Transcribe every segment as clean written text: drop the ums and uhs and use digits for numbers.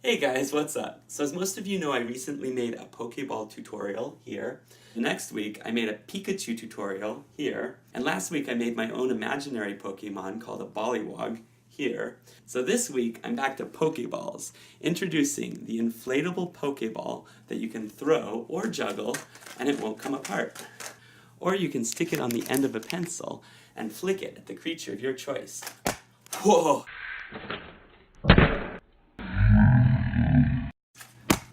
Hey guys, what's up? So as most of you know, I recently made a Pokeball tutorial here. Next week, I made a Pikachu tutorial here. And last week, I made my own imaginary Pokemon called a Bollywog here. So this week, I'm back to Pokeballs, introducing the inflatable Pokeball that you can throw or juggle and it won't come apart. Or you can stick it on the end of a pencil and flick it at the creature of your choice. Whoa!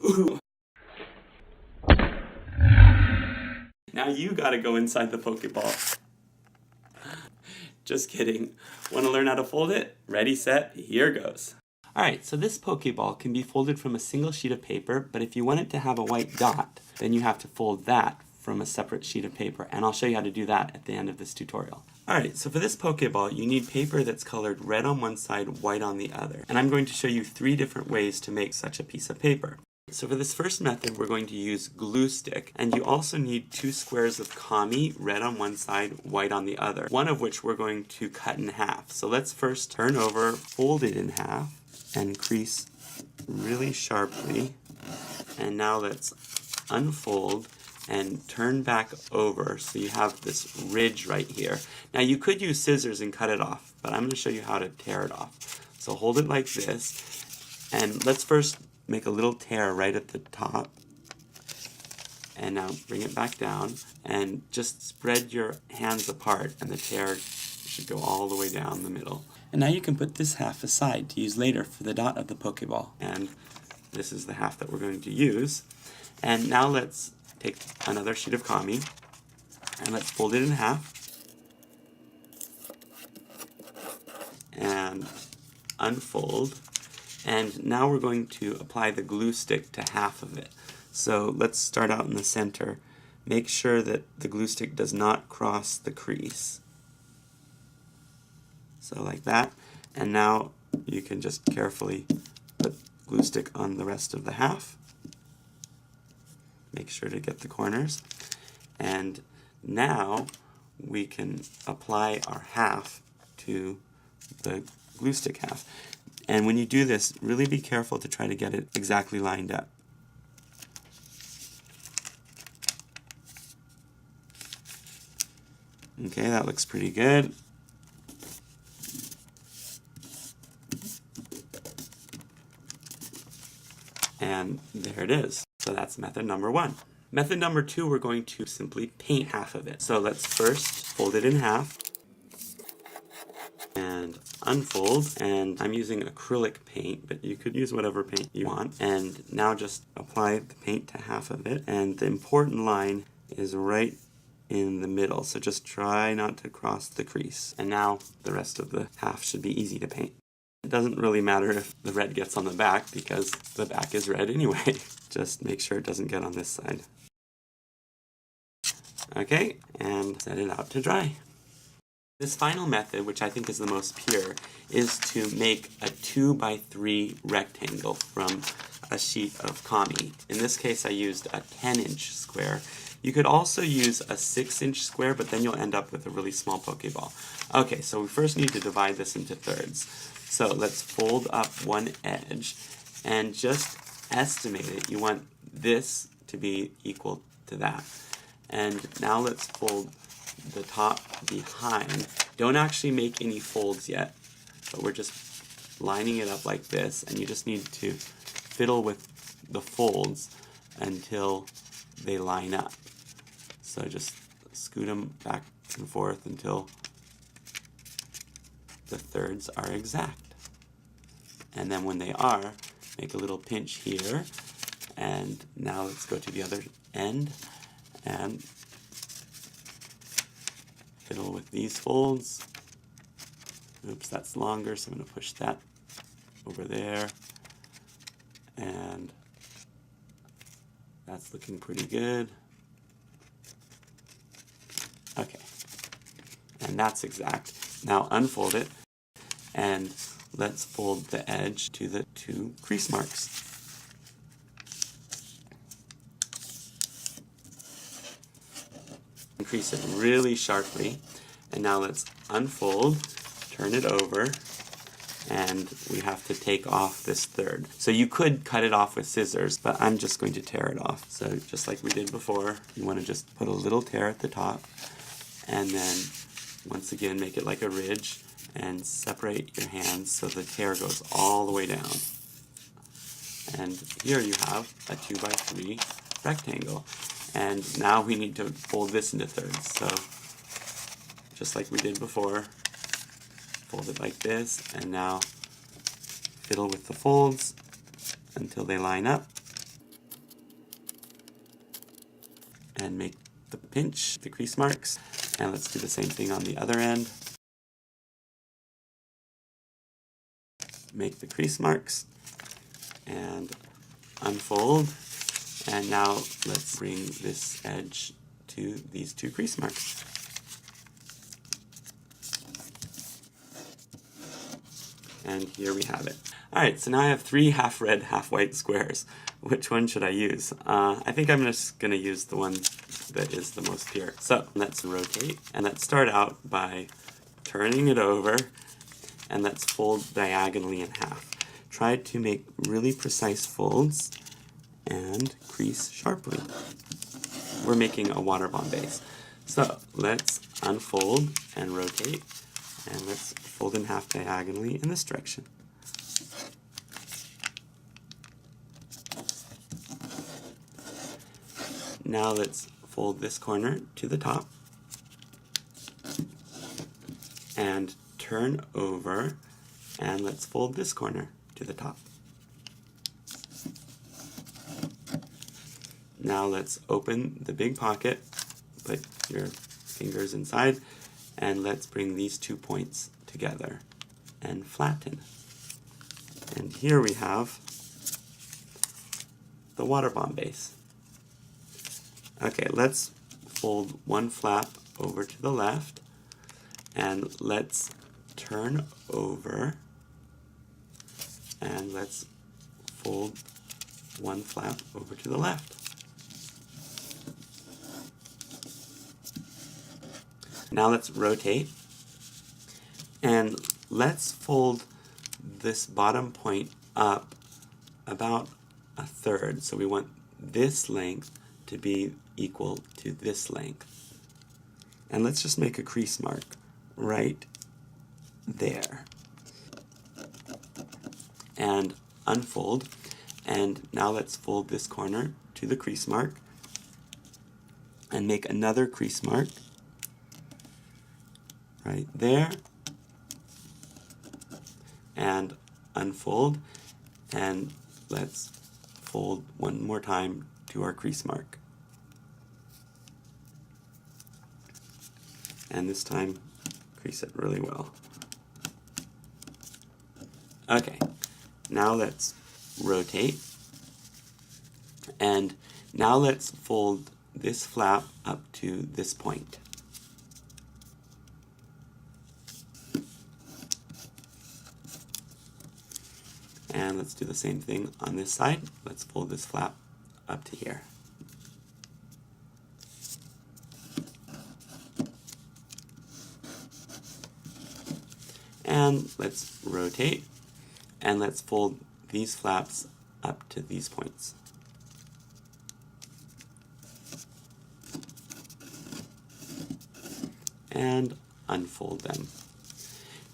Ooh. Now you gotta go inside the Pokeball. Just kidding. Want to learn how to fold it? Ready, set, here goes. Alright, so this Pokeball can be folded from a single sheet of paper, but if you want it to have a white dot, then you have to fold that from a separate sheet of paper, and I'll show you how to do that at the end of this tutorial. Alright, so for this Pokeball, you need paper that's colored red on one side, white on the other. And I'm going to show you 3 different ways to make such a piece of paper. So for this first method, we're going to use glue stick, and you also need 2 squares of kami, red on one side, white on the other, one of which we're going to cut in half. So let's first turn over, fold it in half, and crease really sharply. And now let's unfold and turn back over so you have this ridge right here. Now you could use scissors and cut it off, but I'm going to show you how to tear it off. So hold it like this, and let's first make a little tear right at the top. And now bring it back down, and just spread your hands apart, and the tear should go all the way down the middle. And now you can put this half aside to use later for the dot of the Pokeball. And this is the half that we're going to use. And now let's take another sheet of kami, and let's fold it in half, and unfold, and now we're going to apply the glue stick to half of it. So let's start out in the center. Make sure that the glue stick does not cross the crease. So like that, and now you can just carefully put glue stick on the rest of the half. Make sure to get the corners. And now we can apply our half to the glue stick half. And when you do this, really be careful to try to get it exactly lined up. Okay, that looks pretty good. And there it is. So that's method number 1. Method number 2, we're going to simply paint half of it. So let's first fold it in half and unfold, and I'm using acrylic paint, but you could use whatever paint you want. And now just apply the paint to half of it, and the important line is right in the middle, so just try not to cross the crease. And now the rest of the half should be easy to paint. It doesn't really matter if the red gets on the back, because the back is red anyway. Just make sure it doesn't get on this side. Okay, and set it out to dry. This final method, which I think is the most pure, is to make a 2x3 rectangle from a sheet of kami. In this case, I used a 10-inch square. You could also use a 6-inch square, but then you'll end up with a really small Pokeball. Okay, so we first need to divide this into thirds. So let's fold up one edge and just estimate it. You want this to be equal to that. And now let's fold the top behind. Don't actually make any folds yet, but we're just lining it up like this, and you just need to fiddle with the folds until they line up. So just scoot them back and forth until the thirds are exact. And then when they are, make a little pinch here, and now let's go to the other end and fiddle with these folds. Oops, that's longer, so I'm going to push that over there, and that's looking pretty good. Okay, and that's exact. Now unfold it, and let's fold the edge to the 2 crease marks. Crease it really sharply, and now let's unfold, turn it over, and we have to take off this third. So you could cut it off with scissors, but I'm just going to tear it off. So just like we did before, you want to just put a little tear at the top, and then once again make it like a ridge, and separate your hands so the tear goes all the way down. And here you have a 2x3 rectangle. And now we need to fold this into thirds. So just like we did before, fold it like this, and now fiddle with the folds until they line up. And make the pinch, the crease marks. And let's do the same thing on the other end. Make the crease marks and unfold, and now let's bring this edge to these two crease marks. And here we have it. Alright, so now I have 3 half red, half white squares. Which one should I use? I think I'm just going to use the one that is the most pure. So let's rotate, and let's start out by turning it over, and let's fold diagonally in half. Try to make really precise folds and crease sharply. We're making a water bomb base. So let's unfold and rotate, and let's fold in half diagonally in this direction. Now let's fold this corner to the top and turn over, and let's fold this corner to the top. Now let's open the big pocket, put your fingers inside, and let's bring these 2 points together and flatten. And here we have the water bomb base. Okay, let's fold one flap over to the left, and let's turn over, and let's fold one flap over to the left. Now let's rotate, and let's fold this bottom point up about a third. So we want this length to be equal to this length. And let's just make a crease mark right there. And unfold, and now let's fold this corner to the crease mark and make another crease mark right there, and unfold, and let's fold one more time to our crease mark. And this time, crease it really well. Okay, now let's rotate, and now let's fold this flap up to this point. And let's do the same thing on this side. Let's fold this flap up to here. And let's rotate, and let's fold these flaps up to these points. And unfold them.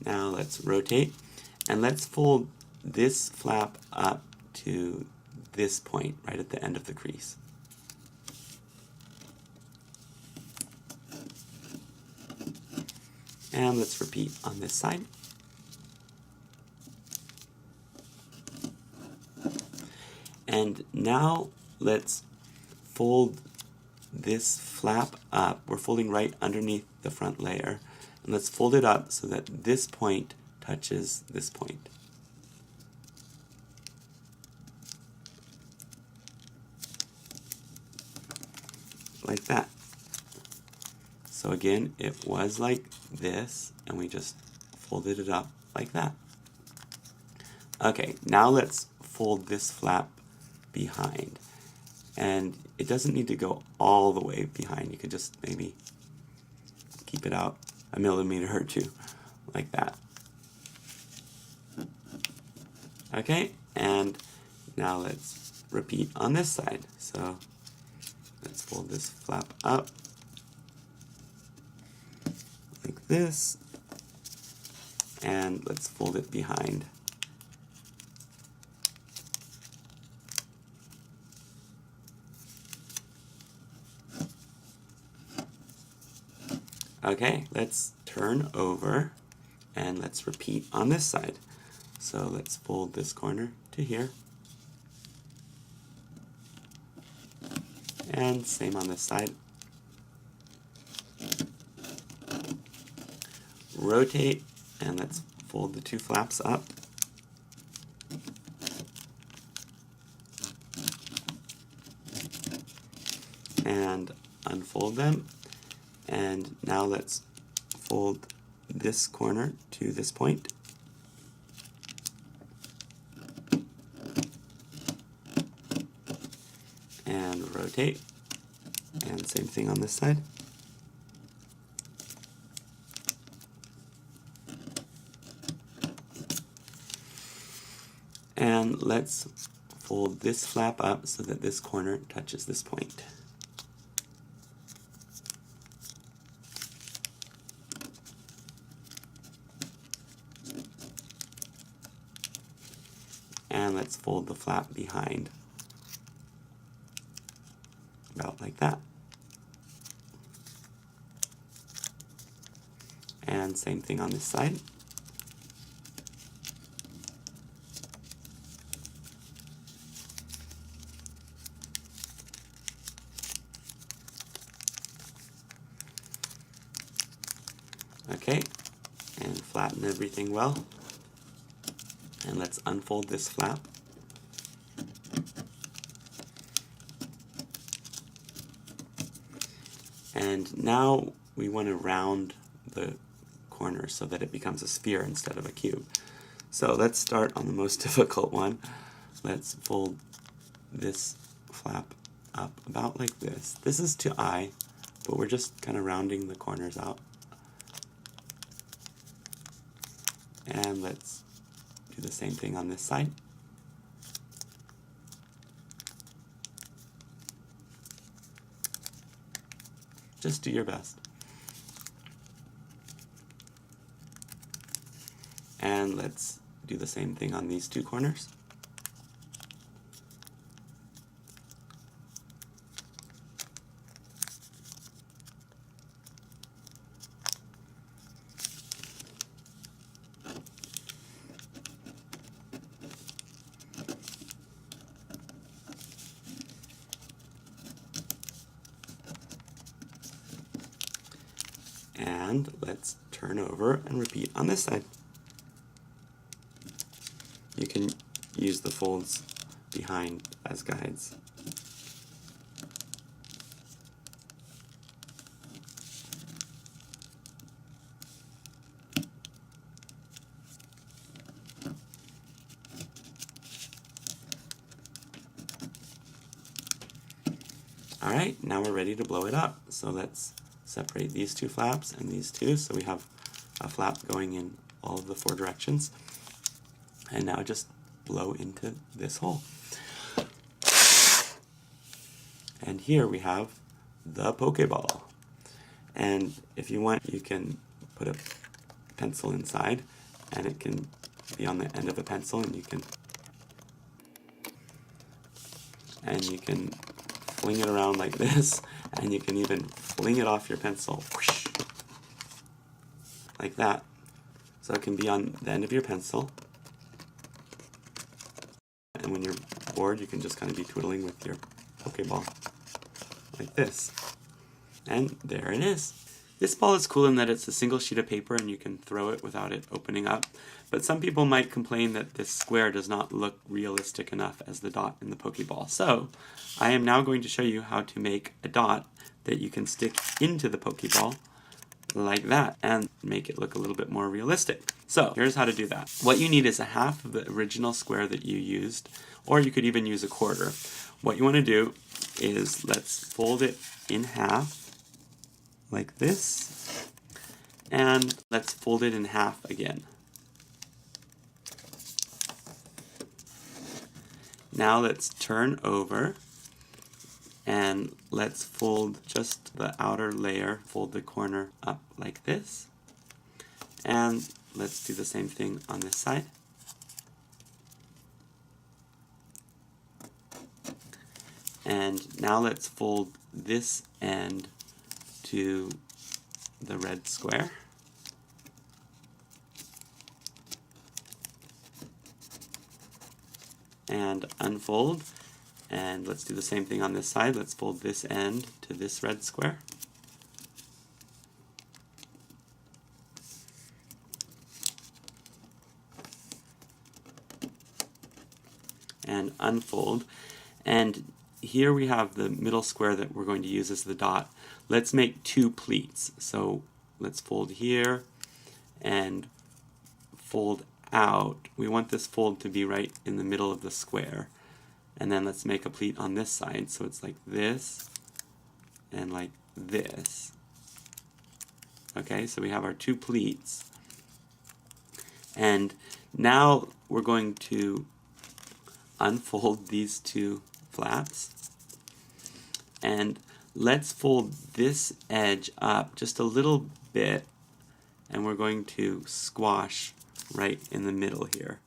Now let's rotate, and let's fold this flap up to this point right at the end of the crease. And let's repeat on this side. And now let's fold this flap up. We're folding right underneath the front layer. And let's fold it up so that this point touches this point. Like that. So again, it was like this, and we just folded it up like that. Okay, now let's fold this flap behind. And it doesn't need to go all the way behind. You could just maybe keep it out a millimeter or two, like that. Okay, and now let's repeat on this side. So let's fold this flap up like this, and let's fold it behind. Okay, let's turn over and let's repeat on this side. So let's fold this corner to here. And same on this side. Rotate and let's fold the two flaps up. And unfold them. And now let's fold this corner to this point. And rotate. And same thing on this side. And let's fold this flap up so that this corner touches this point. And let's fold the flap behind, about like that. And same thing on this side. Okay, and flatten everything well. And let's unfold this flap. And now we want to round the corner so that it becomes a sphere instead of a cube. So let's start on the most difficult one. Let's fold this flap up about like this. This is to eye, but we're just kind of rounding the corners out. And let's do the same thing on this side. Just do your best. And let's do the same thing on these two corners. And let's turn over and repeat on this side. You can use the folds behind as guides. Alright, now we're ready to blow it up. So let's separate these two flaps and these two, so we have a flap going in all of the four directions. And now just blow into this hole. And here we have the Pokeball. And if you want, you can put a pencil inside, and it can be on the end of a pencil, and you can fling it around like this, and you can even fling it off your pencil, whoosh, like that. So it can be on the end of your pencil, and when you're bored, you can just kind of be twiddling with your Pokeball, like this. And there it is. This ball is cool in that it's a single sheet of paper and you can throw it without it opening up, but some people might complain that this square does not look realistic enough as the dot in the Pokeball. So I am now going to show you how to make a dot that you can stick into the Pokeball like that and make it look a little bit more realistic. So here's how to do that. What you need is a half of the original square that you used, or you could even use a quarter. What you want to do is let's fold it in half like this, and let's fold it in half again. now let's turn over and let's fold just the outer layer, fold the corner up like this. And let's do the same thing on this side. And now let's fold this end to the red square. And unfold. And let's do the same thing on this side. Let's fold this end to this red square. And unfold. And here we have the middle square that we're going to use as the dot. Let's make two pleats. So let's fold here and fold out. We want this fold to be right in the middle of the square. And then let's make a pleat on this side. So it's like this and like this. Okay, so we have our two pleats. And now we're going to unfold these two flaps. And let's fold this edge up just a little bit. And we're going to squash right in the middle here.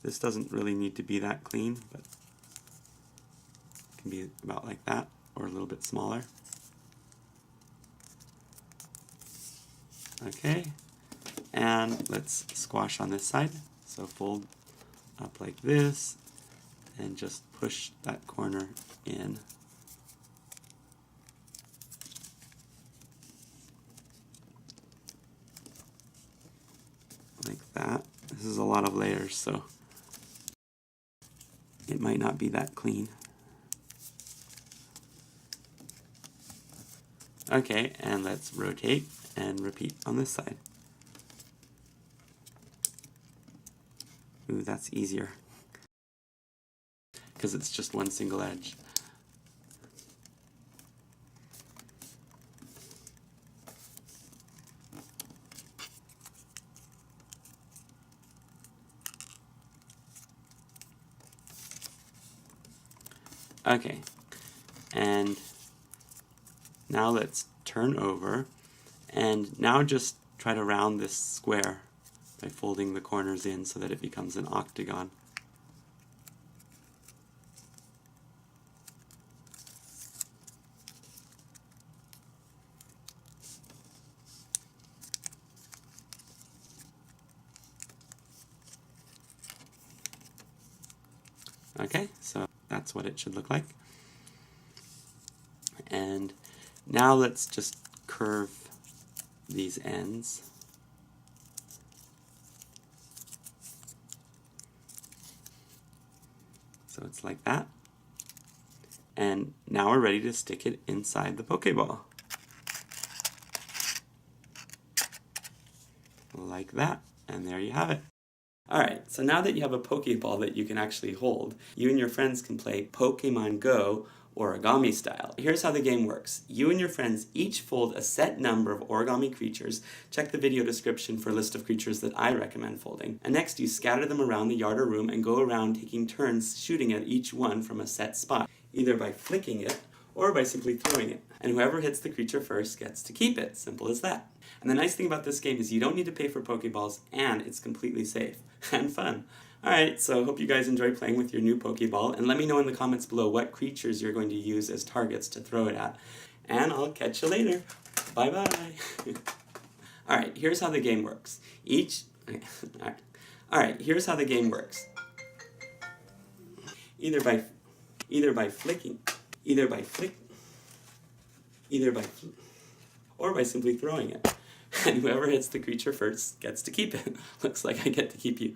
This doesn't really need to be that clean, but it can be about like that or a little bit smaller. Okay, and let's squash on this side. So fold up like this and just push that corner in. Like that. This is a lot of layers, so it might not be that clean. Okay, and let's rotate and repeat on this side. Ooh, that's easier because it's just one single edge. Okay, and now let's turn over, and now just try to round this square by folding the corners in so that it becomes an octagon. Okay, so that's what it should look like. And now let's just curve these ends. So it's like that. And now we're ready to stick it inside the Pokeball. Like that. And there you have it. Alright, so now that you have a Pokeball that you can actually hold, you and your friends can play Pokemon Go Origami style. Here's how the game works. You and your friends each fold a set number of origami creatures. Check the video description for a list of creatures that I recommend folding. And next you scatter them around the yard or room and go around taking turns shooting at each one from a set spot, either by flicking it or by simply throwing it. And whoever hits the creature first gets to keep it. Simple as that. And the nice thing about this game is you don't need to pay for Pokeballs, and it's completely safe and fun. Alright, so I hope you guys enjoy playing with your new Pokeball, and let me know in the comments below what creatures you're going to use as targets to throw it at. And I'll catch you later. Bye-bye. Alright, here's how the game works. Alright, here's how the game works. Either by or by simply throwing it. And whoever hits the creature first gets to keep it. Looks like I get to keep you.